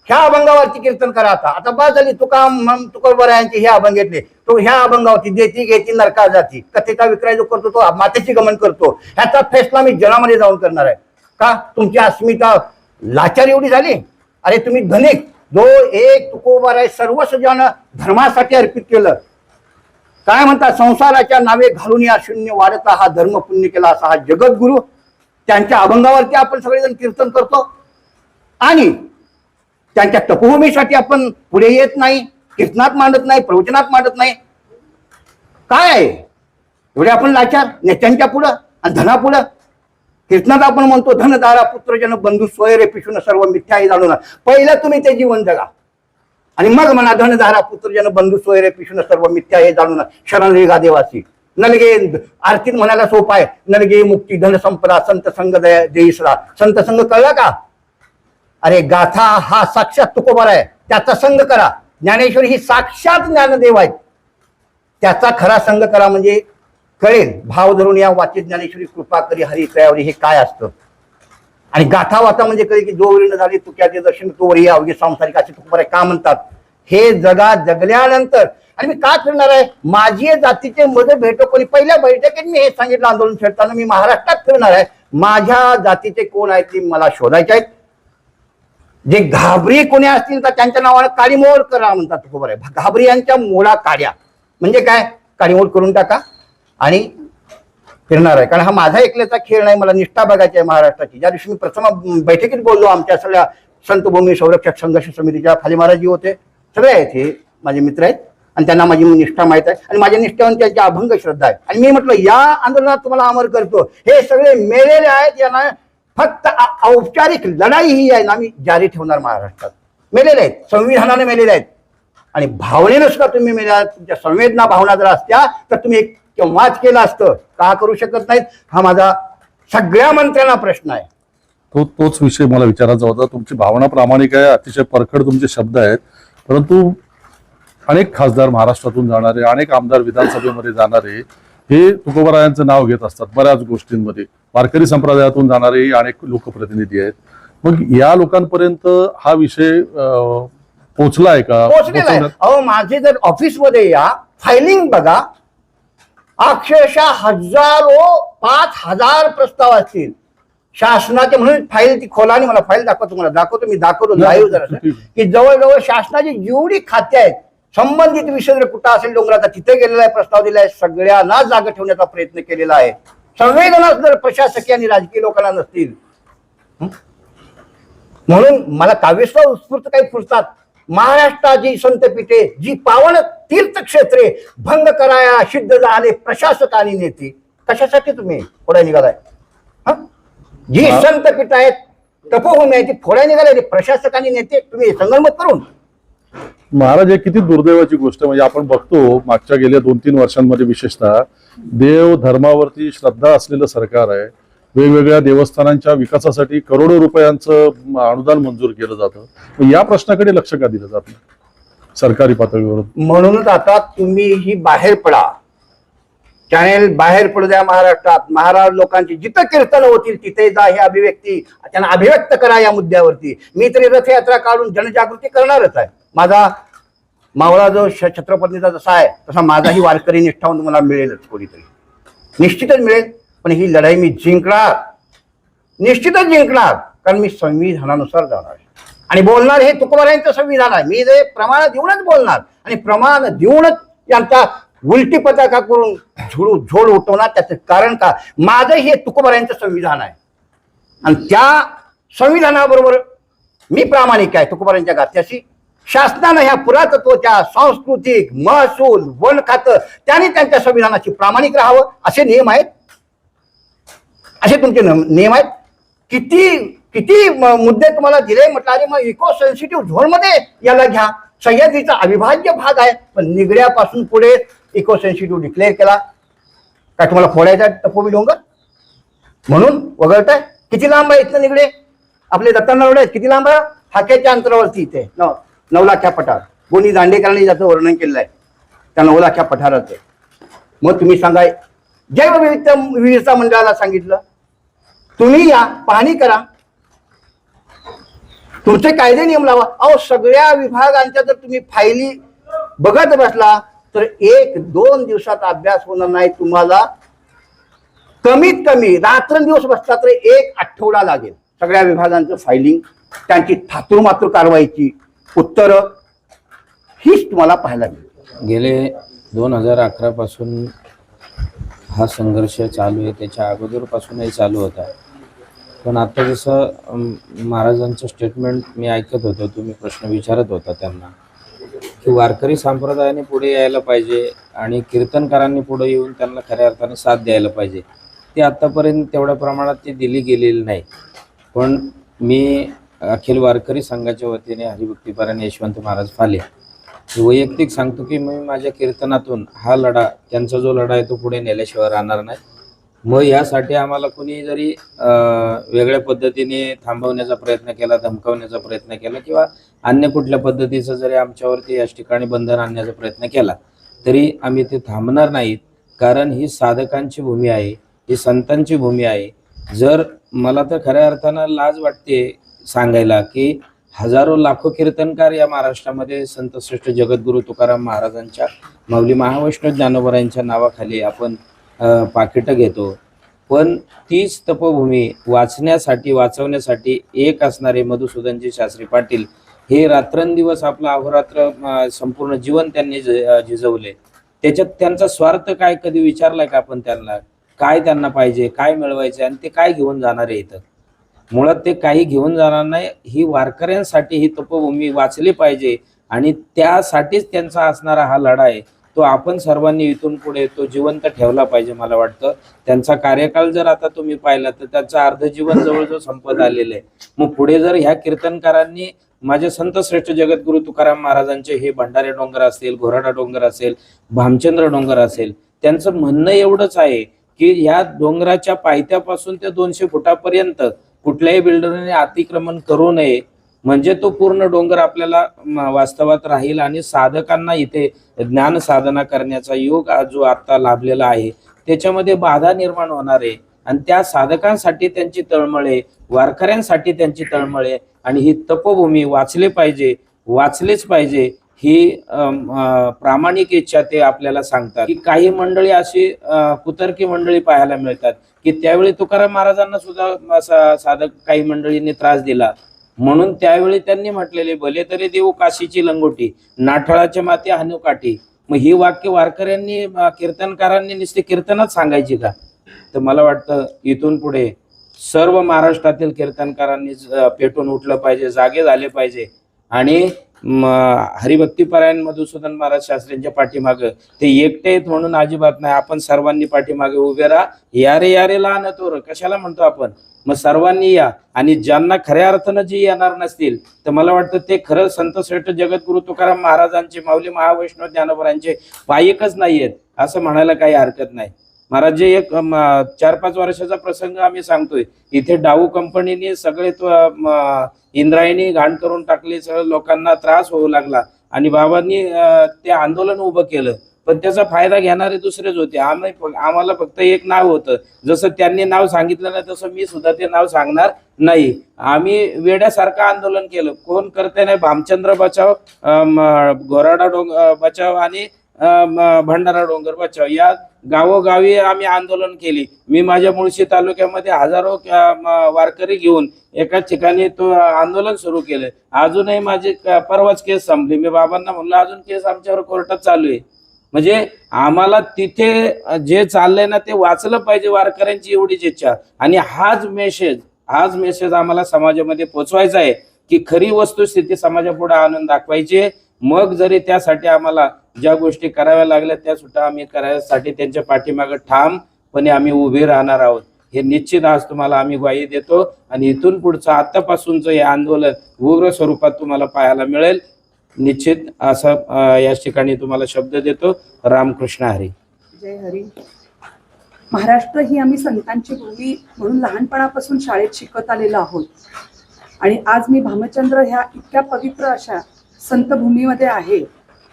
ह्या अभंगावरती कीर्तन करा. आता बाद झाली तुकोबारायांची हे अभंग घेतले, तो ह्या अभंगावरती देती घेती नरका जाती, कथेचा विक्रय जो करतो तो मातेची गमन करतो. ह्याचा फैसला मी जनामध्ये जाऊन करणार आहे. का तुमची अस्मिता लाचार एवढी झाली? अरे तुम्ही धनिक, जो एक तुकोबाराय सर्वस्व ज्यानं धर्मासाठी अर्पित केलं, काय म्हणतात, संसाराच्या नावे घालून या शून्य वाढता हा धर्म पुण्य केला असा हा जगद्गुरु, त्यांच्या अभंगावरती आपण सगळेजण कीर्तन करतो. आणि त्यांच्या तपोभूमीसाठी आपण पुढे येत नाही, कीर्तनात मांडत नाही, प्रवचनात मांडत नाही. काय आहे एवढे आपण लाचार नेत्यांच्या पुढं आणि धनापुढं? कीर्तनात आपण म्हणतो धनदारा पुत्रजन बंधू सोयरे पिशून सर्व मिथ्याही जाणून. पहिलं तुम्ही ते जीवन जगा आणि मग म्हणा धनदारा पुत्रजन बंधू सोयरे पिशून सर्व मिथ्या हे जाणून शरण रेगा देवासी. नलगे आरतीत म्हणायला सोपा आहे, नलगे मुक्ती धन संपदा संत संग देईसरा. संत संग कळला का? अरे गाथा हा साक्षात तुकोबार आहे, त्याचा संग करा. ज्ञानेश्वरी ही साक्षात ज्ञानदेव आहेत, त्याचा खरा संग करा म्हणजे कळेल. भाव धरून या वाचित ज्ञानेश्वरी कृपा करी हरी तयावरी हे काय असतं. आणि गाथा वाचा म्हणजे कळेल की जोवरी न झाली तुक्याचे दर्शन तोवरी अवघे सांसारिक असे तुकोबार का म्हणतात. हे जगल्यानंतर आणि मी का फिरणार आहे, माझी जातीचे मध भेटो कोणी. पहिल्या बैठकीत मी हे सांगितलं, आंदोलन छेडताना मी महाराष्ट्रात फिरणार आहे. माझ्या जातीचे कोण आहेत ते मला शोधायचे आहेत. जे घाबरी कोणी असतील तर त्यांच्या नावाने काळीमोड करा म्हणतात तुकोबार आहे. घाबरी यांच्या मोडा काढ्या म्हणजे काय, काळीमोड करून टाका आणि फिरणार आहे. कारण हा माझा एकल्याचा खेळ नाही, मला निष्ठा बघायची आहे महाराष्ट्राची. ज्या दिवशी मी प्रथम बैठकीत बोललो, आमच्या सगळ्या संतभूमी संरक्षक संघर्ष समितीच्या खाली महाराजजी होते, सगळे आहेत, हे माझे मित्र आहेत. आणि त्यांना माझी निष्ठा माहीत आहे आणि माझ्या निष्ठेवर त्यांची अभंग श्रद्धा आहे. आणि मी म्हटलं या आंदोलनात तुम्हाला अमर करतो. हे सगळे मेलेले आहेत, यांना फक्त औपचारिक लढाई ही आहे ना मी जारी ठेवणार महाराष्ट्रात. मेलेले आहेत, संविधानाने मेलेले आहेत आणि भावनेनं सुद्धा तुम्ही मेल्या. तुमच्या संवेदना भावना जर असत्या तर तुम्ही एक केव्हाच केलं असतं. का करू शकत नाहीत हा माझा सगळ्या मंत्र्यांना प्रश्न आहे. तोच विषय मला विचारायचा होता. तुमची भावना प्रामाणिक आहे, अतिशय परखड तुमचे शब्द आहेत, परंतु अनेक खासदार महाराष्ट्रातून जाणारे, अनेक आमदार विधानसभेमध्ये जाणारे हे तुकोबारायांचं नाव घेत असतात बऱ्याच गोष्टींमध्ये. वारकरी संप्रदायातून जाणारे अनेक लोकप्रतिनिधी आहेत. मग या लोकांपर्यंत हा विषय पोहोचलाय का? पोहोचलेला आहे. अहो माझे जर ऑफिसमध्ये या फायलिंग बघा, अक्षरशः हजारो 5,000 प्रस्ताव असतील शासनाचे. म्हणून फाईल ती खोला आणि मला फाईल दाखवा, तुम्हाला दाखवतो, मी दाखवतो लाईव्ह जरा की जवळजवळ शासनाची जेवढी खाते आहेत संबंधित विषय जर कुठं असेल डोंगराचा तिथे गेलेला आहे, प्रस्ताव दिला आहे. सगळ्यांना जागा ठेवण्याचा प्रयत्न केलेला आहे. संवेदना जर प्रशासकीय आणि राजकीय लोकांना नसतील, म्हणून मला काव्यस्व उत्स्फूर्त काही फुरतात. महाराष्ट्राची संतपीठे, जी पावन तीर्थक्षेत्रे भंग कराया सिद्ध झाले प्रशासक आणि नेते. कशासाठी तुम्ही पुढे निघालाय? जी संतपीठ आहेत, तपोभूमी आहे, ती फोड्या निघाले प्रशासक आणि नेते तुम्ही संगनमत करून. महाराज हे किती दुर्दैवाची गोष्ट आहे. म्हणजे आपण बघतो मागच्या गेल्या 2-3 वर्षांमध्ये विशेषतः देव धर्मावरती श्रद्धा असलेलं सरकार आहे. वेगवेगळ्या देवस्थानांच्या विकासासाठी करोडो रुपयांचं अनुदान मंजूर केलं जातं. या प्रश्नाकडे लक्ष का दिलं जात नाही सरकारी पातळीवर? म्हणूनच आता तुम्ही ही बाहेर पडा, चॅनेल बाहेर पडू द्या महाराष्ट्रात. महाराज लोकांची जिथं कीर्तन होतील तिथे जा, ही अभिव्यक्ती त्यांना अभिव्यक्त करा या मुद्द्यावरती. मी तरी रथयात्रा काढून जनजागृती करणारच आहे. माझा मावळा जो छत्रपतीचा जसा आहे तसा माझाही वारकरी निष्ठावून तुम्हाला मिळेलच, कोणीतरी निश्चितच मिळेल. पण ही लढाई मी जिंकणार, निश्चितच जिंकणार, कारण मी संविधानानुसार जाणार आणि बोलणार. हे तुकोबारायांचं संविधान आहे. मी जे प्रमाण देऊनच बोलणार आणि प्रमाण देऊनच यांचा उलटी पताका करून झोड उठवणार. त्याचं कारण का, माझं हे तुकोबारायांचं संविधान आहे आणि त्या संविधानाबरोबर मी प्रामाणिक आहे. तुकोबारायांच्या गाथ्याशी शासनानं ह्या पुरातत्वाच्या सांस्कृतिक महसूल वन खातं त्यांनी त्यांच्या संविधानाची प्रामाणिक राहावं असे नियम आहेत. असे तुमचे नियम आहेत. किती मुद्दे तुम्हाला दिले. म्हटलं अरे मग इको सेन्सिटिव्ह झोन मध्ये याला घ्या. सह्याद्रीचा अविभाज्य भाग आहे, पण निगड्यापासून पुढे इको सेन्सिटिव्ह डिक्लेअर केला. काय तुम्हाला फोडायचा तपोबी डोंगर म्हणून वगळताय? किती लांब आहे इथनं निगडे? आपले दत्तांना रोड आहेत, किती लांब आहे? हाकेच्या अंतरावरती इथे 9 लाख्या पठार. कोणी दांडेकरांनी ज्याचं वर्णन केलेलं आहे त्या 9 लाख्या पठाराचं. मग तुम्ही सांगा, जैवविविधता मंडळाला सांगितलं तुम्ही या पाहणी करा, तुमचे कायदे नियम लावा. अहो सगळ्या विभागांच्या जर तुम्ही फायली बघत बसला तर 1-2 दिवसात अभ्यास होणार नाही. तुम्हाला कमीत कमी रात्रंदिवस बसला तर 1 आठवडा लागेल. सगळ्या विभागांचं फायलिंग, त्यांची थातुरमातुर कारवाईची उत्तरं हीच तुम्हाला पाहायला मिळेल. गेले 2011 पासून हा संघर्ष चालू आहे. त्याच्या अगोदरपासूनही चालू होता. पण आता जसं महाराजांचं स्टेटमेंट मी ऐकत होतो, तुम्ही प्रश्न विचारत होता त्यांना की वारकरी संप्रदायाने पुढे यायला पाहिजे आणि कीर्तनकारांनी पुढे येऊन त्यांना खऱ्या अर्थाने साथ द्यायला पाहिजे. ते आत्तापर्यंत तेवढ्या प्रमाणात ती दिली गेलेली नाही. पण मी अखिल वारकरी संघाच्या वतीने हरिभक्तीपरायण यशवंत महाराज फाले वैयक्तिक सांगतो की मी माझ्या कीर्तनातून हा लढा, त्यांचा जो लढा आहे तो पुढे नेल्याशिवाय राहणार नाही. मग यासाठी आम्हाला कुणी जरी वेगळ्या पद्धतीने थांबवण्याचा प्रयत्न केला, धमकावण्याचा प्रयत्न केला किंवा अन्य कुठल्या पद्धतीचं जरी आमच्यावरती याच ठिकाणी बंधन आणण्याचा प्रयत्न केला तरी आम्ही ते थांबणार नाहीत. कारण ही साधकांची भूमी आहे, ही संतांची भूमी आहे. जर मला तर खऱ्या अर्थानं लाज वाटते सांगायला की हजारो लाखो कीर्तनकार या महाराष्ट्रामध्ये संतश्रेष्ठ जगद्गुरू तुकाराम महाराजांच्या माऊली महावैष्णव ज्ञानोबरायांच्या नावाखाली आपण पाकिटं घेतो. पण तीच तपोभूमी वाचवण्यासाठी एक असणारे मधुसूदनजी शास्त्री पाटील हे रात्रंदिवस आपला अहोरात्र संपूर्ण जीवन त्यांनी झिजवले. त्याच्यात त्यांचा स्वार्थ काय कधी विचारलाय का आपण त्यांना? काय त्यांना पाहिजे, काय मिळवायचे आणि ते काय घेऊन जाणार आहे इथं? मुळात ते काही घेऊन जाणार नाही. ही वारकऱ्यांसाठी ही तपोभूमी वाचली पाहिजे आणि त्यासाठीच त्यांचा असणारा हा लढा आहे, तो आपण सर्वांनी इथून पुढे तो जिवंत ठेवला पाहिजे. मला वाटतं त्यांचा कार्यकाळ जर आता तुम्ही पाहिला तर त्याचं अर्ध जीवन जवळजवळ संपत आलेलं आहे. मग पुढे जर ह्या कीर्तनकारांनी माझे संत श्रेष्ठ जगद्गुरु तुकाराम महाराजांचे हे भंडारे डोंगर असेल, घोराडा डोंगर असेल, भामचंद्र डोंगर असेल, त्यांचं म्हणणं एवढंच आहे की ह्या डोंगराच्या पायथ्यापासून ते 200 फुटापर्यंत कुठल्याही बिल्डरने अतिक्रमण करू नये, म्हणजे तो पूर्ण डोंगर आपल्याला वास्तवात राहील आणि साधकांना इथे ज्ञान साधना करण्याचा योग जो आता लाभलेला आहे त्याच्यामध्ये बाधा निर्माण होणार आहे. आणि त्या साधकांसाठी त्यांची तळमळे, वारकऱ्यांसाठी त्यांची तळमळे आणि ही तपोभूमी वाचलेच पाहिजे ही प्रामाणिक इच्छा ते आपल्याला सांगतात. की काही मंडळी अशी कुतर्की मंडळी पाहायला मिळतात की त्यावेळी तुकाराम महाराजांना सुद्धा साधक काही मंडळींनी त्रास दिला, म्हणून त्यावेळी त्यांनी म्हटलेले भले तरी देऊ काशीची लंगोटी, नाठाळाच्या माती हानू काठी. मग ही वाक्य वारकऱ्यांनी कीर्तनकारांनी नुसते कीर्तनच सांगायची का? तर मला वाटतं इथून पुढे सर्व महाराष्ट्रातील कीर्तनकारांनी पेटून उठलं पाहिजे, जागे झाले पाहिजे आणि हरिभक्तीपरायण मधुसूदन महाराज शास्त्रींच्या पाठीमागं ते एकटे आहेत म्हणून अजिबात नाही, आपण सर्वांनी पाठीमागे उभे राहा. यारे यारे लहान तोर कशाला म्हणतो आपण? मग सर्वांनी या. आणि ज्यांना खऱ्या अर्थानं जे येणार नसतील तर मला वाटतं ते खरं संत श्रेष्ठ जगद्गुरु तुकाराम महाराजांचे, माऊली महावैष्णव ज्ञानोबरांचे पायिकच नाहीयेत असं म्हणायला काही हरकत नाही. महाराज जे एक 4-5 वर्षाचा प्रसंग आम्ही सांगतोय, इथे डाऊ कंपनीने सगळे इंद्रायणी घाण करून टाकली, सगळं लोकांना त्रास होऊ लागला आणि बाबांनी ते आंदोलन उभं केलं. पण त्याचा फायदा घेणारे दुसरेच होते. आम्हाला फक्त एक नाव होतं, जसं त्यांनी नाव सांगितलं नाही तसं मी सुद्धा ते नाव सांगणार नाही. आम्ही वेड्यासारखं आंदोलन केलं. कोण करते नाही, भामचंद्र बचाव, घोराडा बचाव आणि भंडारा डोंगर बचाव या गावोगावी आम्ही आंदोलन केली. मी माझ्या मुळशी तालुक्यामध्ये हजारो वारकरी घेऊन एकाच ठिकाणी तो आंदोलन सुरू केलं. अजूनही माझी परवाच केस संपली. मी बाबांना म्हणलं अजून केस आमच्यावर कोर्टात चालू आहे. म्हणजे आम्हाला तिथे जे चाललंय ना ते वाचलं पाहिजे, वारकऱ्यांची एवढीच इच्छा. आणि हाच मेसेज आम्हाला समाजामध्ये पोचवायचा आहे की खरी वस्तुस्थिती समाजापुढे आणून दाखवायची. मग जरी त्यासाठी आम्हाला ज्या गोष्टी कराव्या लागल्या त्या सुद्धा आम्ही करायसाठी त्यांच्या पाठीमागे ठामपणे आम्ही उभे राहणार आहोत. हे निश्चित आज तुम्हाला आम्ही ग्वाही देतो. आणि इथून पुढचं आतापासूनचं हे आंदोलन उग्र स्वरूपात तुम्हाला पाहायला मिळेल निश्चित, असं या ठिकाणी तुम्हाला शब्द देतो. रामकृष्ण हरी. जय हरी. महाराष्ट्र ही आम्ही संतांची भूमी म्हणून लहानपणापासून शाळेत शिकत आलेलो आहोत. आणि आज मी भामचंद्र ह्या इतक्या पवित्र अशा संतभूमीमध्ये आहे.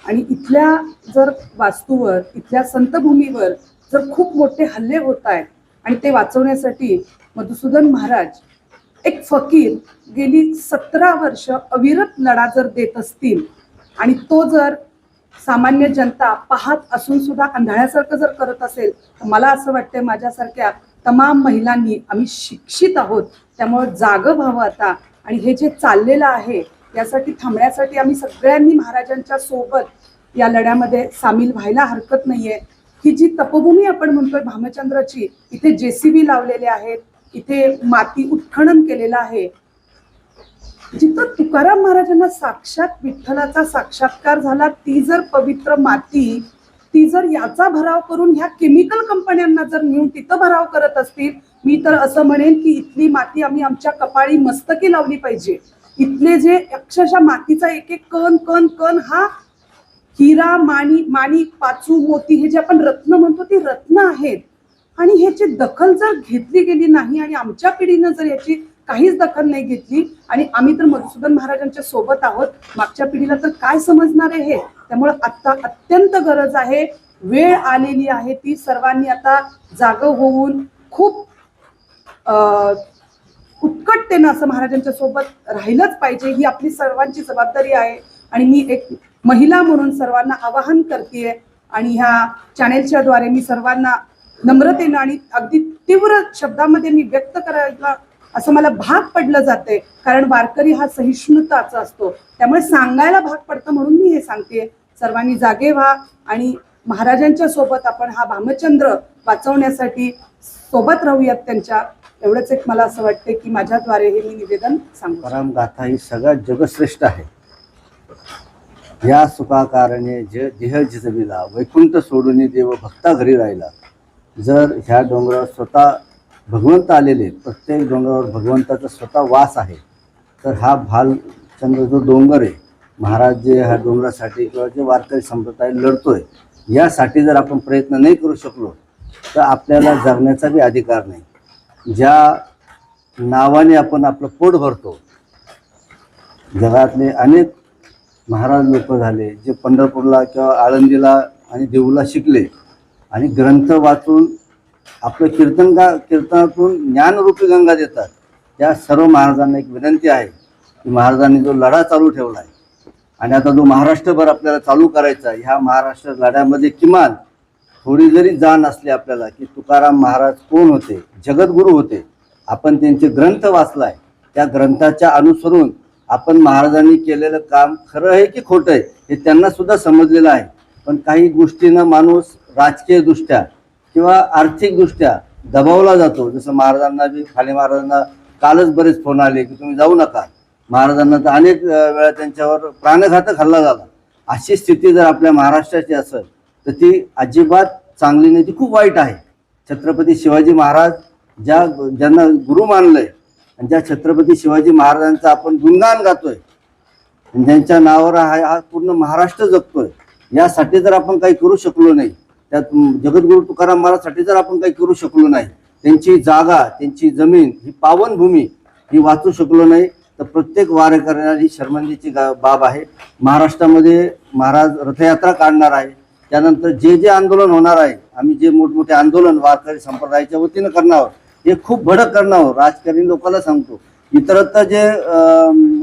आणि इथल्या जर वास्तूवर, इथल्या संतभूमीवर जर खूप मोठे हल्ले होत आहेत आणि ते वाचवण्यासाठी मधुसूदन महाराज एक फकीर गेली 17 वर्ष अविरत लढा जर देत असतील आणि तो जर सामान्य जनता पाहत असून सुद्धा आंधळ्यासारखं जर करत असेल तर मला असं वाटतं माझ्यासारख्या तमाम महिलांनी आम्ही शिक्षित आहोत, त्यामुळे जागं व्हावं आता. आणि हे जे चाललेलं आहे यासाठी थांबण्यासाठी आम्ही सगळ्यांनी महाराजांच्या सोबत या लढ्यामध्ये सामील व्हायला हरकत नाहीये. ही जी तपभूमी आपण म्हणतोय भामचंद्राची, इथे JCB लावलेले आहेत, इथे माती उत्खनन केलेलं आहे. जिथं तुकाराम महाराजांना साक्षात विठ्ठलाचा साक्षात्कार झाला, ती जर पवित्र माती, ती जर याचा भराव करून ह्या केमिकल कंपन्यांना जर नेऊन तिथं भराव करत असतील, मी तर असं म्हणेन की इथली माती आम्ही आमच्या कपाळी मस्तकी लावली पाहिजे. इथले जे अक्षरशः मातीचा एक एक कण कण कण हा हिरा, माणिक, पाचू, मोती हे जे आपण रत्न म्हणतो ती रत्न आहेत. आणि ह्याची दखल जर घेतली गेली नाही आणि आमच्या पिढीनं जर याची काहीच दखल नाही घेतली, आणि आम्ही तर मधुसूदन महाराजांच्या सोबत आहोत, मागच्या पिढीला तर काय समजणार आहे हे. त्यामुळे आता अत्यंत गरज आहे, वेळ आलेली आहे, ती सर्वांनी आता जागं होऊन खूप उत्कटतेनं असं महाराजांच्या सोबत राहिलंच पाहिजे. ही आपली सर्वांची जबाबदारी आहे. आणि मी एक महिला म्हणून सर्वांना आवाहन करते आणि ह्या चॅनेलच्या द्वारे मी सर्वांना नम्रतेनं आणि अगदी तीव्र शब्दामध्ये मी व्यक्त करायला असं मला भाग पडलं जाते, कारण वारकरी हा सहिष्णुताचा असतो, त्यामुळे सांगायला भाग पडतं म्हणून मी हे सांगते. सर्वांनी जागे व्हा आणि महाराजांच्या सोबत आपण हा भामचंद्र वाचवण्यासाठी सोबत राहूयात त्यांच्या. एवढंच एक मला असं वाटते की माझ्याद्वारे हे मी निवेदन सांगू. परमगाथा ही सगळ्यात जगश्रेष्ठ आहे. या सुखाकारणे देह जिजविला वैकुंठ सोडून देव भक्ता घरी राहिला. जर ह्या डोंगरावर स्वतः भगवंत आलेले, प्रत्येक डोंगरावर भगवंताचा स्वतः वास आहे, तर हा भालचंद्र जो डोंगर आहे, महाराज जे ह्या डोंगरासाठी किंवा जे वारकरी संप्रदाय लढतोय यासाठी जर आपण प्रयत्न नाही करू शकलो तर आपल्याला जगण्याचा बी अधिकार नाही. ज्या नावाने आपण आपलं पोट भरतो, जगातले अनेक महाराज लोक झाले जे पंढरपूरला किंवा आळंदीला आणि देऊला शिकले आणि ग्रंथ वाचून आपलं कीर्तनातून ज्ञानरूपी गंगा देतात. त्या सर्व महाराजांना एक विनंती आहे की महाराजांनी जो लढा चालू ठेवला आहे आणि आता जो महाराष्ट्रभर आपल्याला चालू करायचा आहे, ह्या महाराष्ट्र लढ्यामध्ये किमान थोडी जरी जाण असली आपल्याला की तुकाराम महाराज कोण होते, जगद्गुरू होते, आपण त्यांचे ग्रंथ वाचलाय, त्या ग्रंथाच्या अनुसरून आपण महाराजांनी केलेलं काम खरं आहे की खोटं आहे हे त्यांना सुद्धा समजलेलं आहे. पण काही गोष्टींना माणूस राजकीयदृष्ट्या किंवा आर्थिकदृष्ट्या दबावला जातो. जसं महाराजांना बी, खाली महाराजांना कालच बरेच फोन आले की तुम्ही जाऊ नका. महाराजांना तर अनेक वेळा त्यांच्यावर प्राणघातक हल्ला झाला. अशी स्थिती जर आपल्या महाराष्ट्राची असेल तर ती अजिबात चांगली नाही, ती खूप वाईट आहे. छत्रपती शिवाजी महाराज ज्यांना गुरु मानलंय आणि ज्या छत्रपती शिवाजी महाराजांचं आपण गुणगान गातोय, ज्यांच्या नावावर हा पूर्ण महाराष्ट्र जगतोय, यासाठी जर आपण काही करू शकलो नाही, त्यात जगद्गुरू तुकाराम महाराजसाठी जर आपण काही करू शकलो नाही, त्यांची जागा, त्यांची जमीन, ही पावनभूमी ही वाचू शकलो नाही, तर प्रत्येक वारकऱ्याला ही शर्मंदीची बाब आहे. महाराष्ट्रामध्ये महाराज रथयात्रा काढणार आहे, त्यानंतर जे आंदोलन होणार आहे, आम्ही जे मोठमोठे आंदोलन वारकरी संप्रदायाच्या वतीनं करणार आहोत हे खूप भडक करणार आहोत. राजकारणी लोकांना सांगतो, इतरत्र जे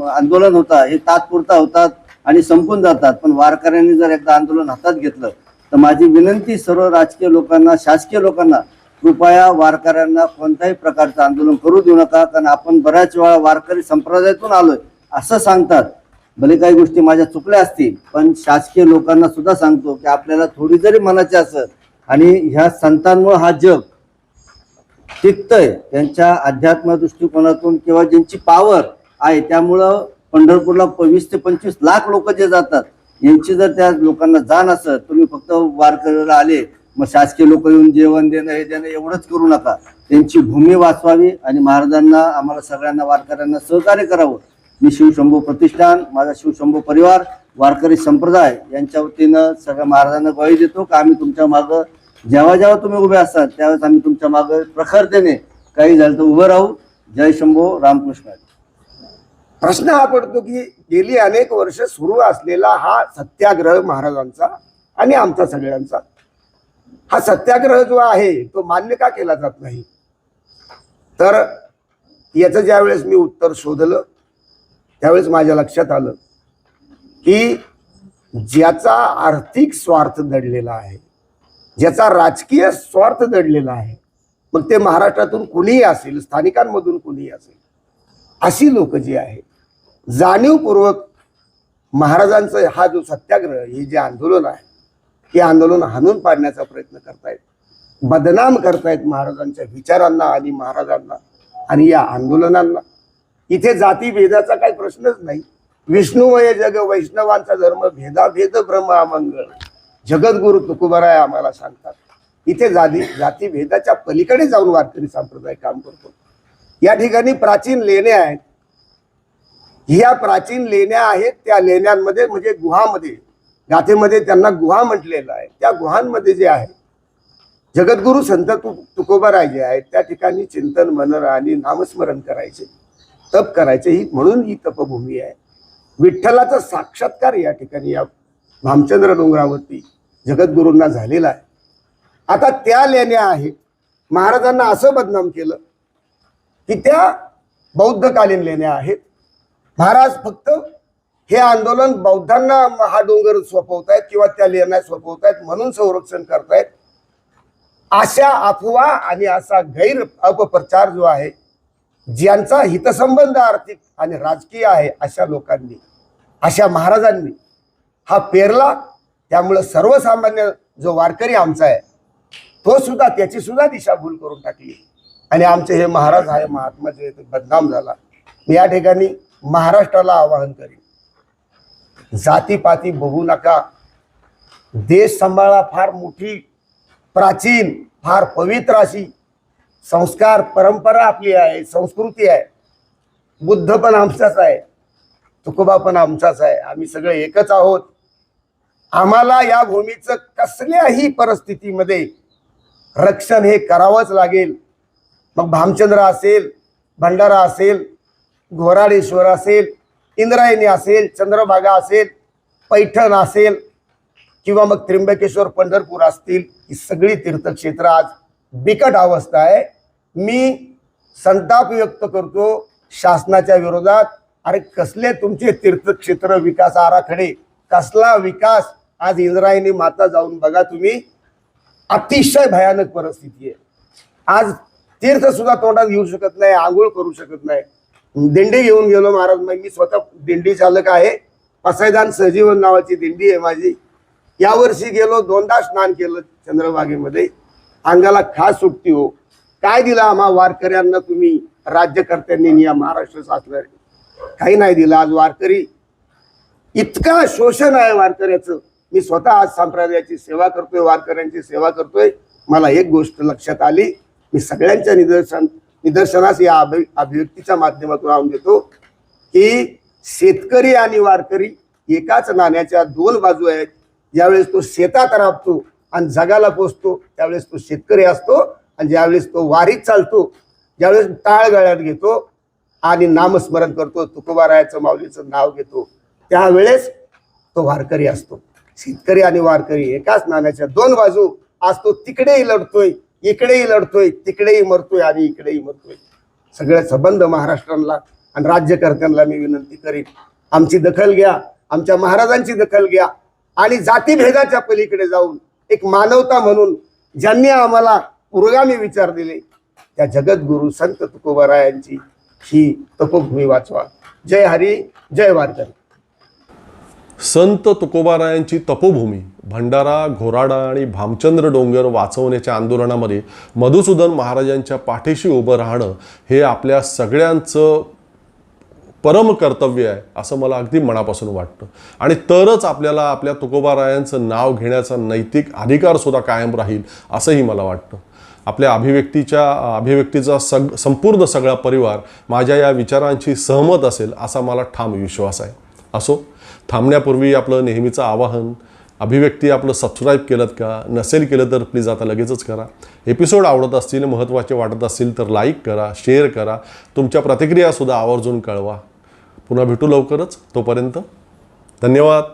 आंदोलन होतात हे तात्पुरता होतात आणि संपून जातात, पण वारकऱ्यांनी जर एकदा आंदोलन हातात घेतलं तर माझी विनंती सर्व राजकीय लोकांना, शासकीय लोकांना, कृपया वारकऱ्यांना कोणत्याही प्रकारचं आंदोलन करू देऊ नका. कारण आपण बऱ्याच वेळा वारकरी संप्रदायातून आलोय असं सांगतात. भले काही गोष्टी माझ्या चुकल्या असतील, पण शासकीय लोकांना सुद्धा सांगतो की आपल्याला थोडी जरी मनाची असत आणि ह्या संतांमुळे हा जग टिकतंय, त्यांच्या अध्यात्म दृष्टिकोनातून किंवा ज्यांची पावर आहे, त्यामुळं पंढरपूरला 20 ते 25 लाख लोक जे जातात, यांची जर त्या लोकांना जाण असत, तुम्ही फक्त वारकऱ्याला आले मग शासकीय लोक येऊन जेवण देणं हे देणं एवढंच करू नका. त्यांची भूमी वाचवावी आणि महाराजांना, आम्हाला सगळ्यांना वारकऱ्यांना सहकार्य करावं. मी शिवशंभू प्रतिष्ठान, माझा शिवशंभू परिवार, वारकरी संप्रदाय यांच्या वतीनं सगळ्या महाराजांना ग्वाही देतो की आम्ही तुमच्या मागं जेव्हा जेव्हा तुम्ही उभे असतात त्यावेळेस आम्ही तुमच्या मागं प्रखरतेने काही झालं तर उभं राहू. जय शंभो, रामकृष्ण. प्रश्न हा पडतो की गेली अनेक वर्ष सुरू असलेला हा सत्याग्रह महाराजांचा आणि आमचा सगळ्यांचा, हा सत्याग्रह जो आहे तो मान्य का केला जात नाही? तर याचं ज्यावेळेस मी उत्तर शोधलं त्यावेळेस माझ्या लक्षात आलं की ज्याचा आर्थिक स्वार्थ दडलेला आहे, ज्याचा राजकीय स्वार्थ दडलेला आहे, मग ते महाराष्ट्रातून कुणीही असेल, स्थानिकांमधून कुणीही असेल, अशी लोक जी आहे जाणीवपूर्वक महाराजांचं हा जो सत्याग्रह, हे जे आंदोलन आहे, हे आंदोलन हाणून पाडण्याचा प्रयत्न करतायत, बदनाम करतायत महाराजांच्या विचारांना आणि महाराजांना आणि या आंदोलनांना. इथे जातीभेदाचा काही प्रश्नच नाही. विष्णुमय जग वैष्णवांचा धर्म, भेदाभेद ब्रह्म अमंगळ, जगद्गुरु तुकोबराय आम्हाला सांगतात. इथे जातीभेदाच्या पलीकडे जाऊन वारकरी संप्रदाय काम करतो. या ठिकाणी प्राचीन लेण्या आहेत, ह्या प्राचीन लेण्या आहेत, त्या लेण्यांमध्ये म्हणजे गुहामध्ये, गाथेमध्ये त्यांना गुहा म्हटलेलं आहे, त्या गुहांमध्ये जे आहे जगद्गुरु संत तुकोबाराय जे आहेत त्या ठिकाणी चिंतन, मनन आणि नामस्मरण करायचे, तप करायचे, ही म्हणून ही तपभूमी आहे. विठ्ठलाचा साक्षात्कार या ठिकाणी या भामचंद्र डोंगरावरती जगद्गुरूंना झालेला आहे. आता त्या लेण्या आहेत, महाराजांना असं बदनाम केलं की त्या बौद्धकालीन लेण्या आहेत. महाराज फक्त हे आंदोलन बौद्धांना हा डोंगर सोपवतायत किंवा त्या लेण्या सोपवतायत म्हणून संरक्षण करतायत, अशा अफवा आणि असा गैर अपप्रचार जो आहे, ज्यांचा हितसंबंध आर्थिक आणि राजकीय आहे, अशा लोकांनी, अशा महाराजांनी हा पेरला. त्यामुळे सर्वसामान्य जो वारकरी आमचा आहे तो सुद्धा त्याची सुद्धा दिशाभूल करून टाकली आणि आमचे हे महाराज, हा महात्मा जे बदनाम झाला. मी या ठिकाणी महाराष्ट्राला आवाहन करीन जातीपाती बघू नका. देश सांभाळा. फार मोठी प्राचीन फार पवित्र अशी संस्कार परंपरा आपली आहे, संस्कृती आहे. बुद्ध पण आमचाच आहे, तुकोबा पण आमचाच आहे. आम्ही सगळे एकच आहोत. आम्हाला या भूमीचं कसल्याही परिस्थितीमध्ये रक्षण हे करावंच लागेल. मग भामचंद्र असेल, भंडारा असेल, घोराडेश्वर असेल, इंद्रायणी असेल, चंद्रभागा असेल, पैठण असेल किंवा मग त्र्यंबकेश्वर, पंढरपूर असतील, ही सगळी तीर्थक्षेत्र आज बिकट अवस्था आहे. मी संताप व्यक्त करतो शासनाच्या विरोधात. अरे कसले तुमचे तीर्थक्षेत्र विकास आराखडे, कसला विकास. आज इंद्रायणी माता जाऊन बघा तुम्ही, अतिशय भयानक परिस्थिती आहे. आज तीर्थ सुद्धा तोंडात घेऊ शकत नाही, आंघोळ करू शकत नाही. दिंडी घेऊन गेलो महाराज. मी स्वतः दिंडी चालक आहे. पसायदान सहजीवन नावाची दिंडी आहे माझी. यावर्षी गेलो, 2दा स्नान केलं चंद्रभागेमध्ये. अंगाला खास सुट्टी हो. काय दिलं आम्हा वारकऱ्यांना तुम्ही राज्यकर्त्यांनी या महाराष्ट्र शासनाने? काही नाही दिलं. आज वारकरी इतका शोषण आहे वारकऱ्याचं. मी स्वतः आज संप्रदायाची सेवा करतोय, वारकऱ्यांची सेवा करतोय. मला एक गोष्ट लक्षात आली, मी सगळ्यांच्या निदर्शनास या अभिव्यक्तीच्या माध्यमातून आणून देतो की शेतकरी आणि वारकरी एकाच नाण्याच्या 2 बाजू आहेत. ज्यावेळेस तो शेतात राबतो आणि जगाला पोचतो त्यावेळेस तो शेतकरी असतो, आणि ज्यावेळेस तो वारीत चालतो, ज्यावेळेस टाळ गळ्यात घेतो आणि नामस्मरण करतो, तुकोबारायाचं माऊलीचं नाव घेतो, त्यावेळेस तो वारकरी असतो. शेतकरी आणि वारकरी एकाच नाण्याच्या 2 बाजू. आज तो तिकडेही लढतोय, इकडेही लढतोय, तिकडेही मरतोय आणि इकडेही मरतोय. सगळे संबंध महाराष्ट्राला आणि राज्यकर्त्यांना मी विनंती करीन, आमची दखल घ्या, आमच्या महाराजांची दखल घ्या आणि जातीभेदाच्या पलीकडे जाऊन एक मानवता म्हणून ज्यांनी आम्हाला पुरोगामी विचार दिले त्या जगद्गुरु संत तुकोबारायांची ही तपोभूमी वाचवा. जय हरी, जय वारकरी. संत तुकोबारायांची तपोभूमी, भंडारा, घोराडा आणि भामचंद्र डोंगर वाचवण्याच्या आंदोलनामध्ये मधुसूदन महाराजांच्या पाठीशी उभं राहणं हे आपल्या सगळ्यांचं परम कर्तव्य आहे असं मला अगदी मनापासून वाटतं. आणि तरच आपल्याला आपल्या तुकोबारायांचं नाव घेण्याचा नैतिक अधिकारसुद्धा कायम राहील असंही मला वाटतं. आपल्या अभिव्यक्तीचा संपूर्ण सगळा परिवार माझ्या या विचारांशी सहमत असेल असा मला ठाम विश्वास आहे. असो, थांबण्यापूर्वी आपलं नेहमीचं आवाहन, अभिव्यक्ती आपलं सबस्क्राईब केलं का? नसेल केलं तर प्लीज आता लगेचच करा. एपिसोड आवडत असतील, महत्त्वाचे वाटत असतील तर लाईक करा, शेअर करा, तुमच्या प्रतिक्रियासुद्धा आवर्जून कळवा. पुन्हा भेटू लवकरच. तोपर्यंत धन्यवाद.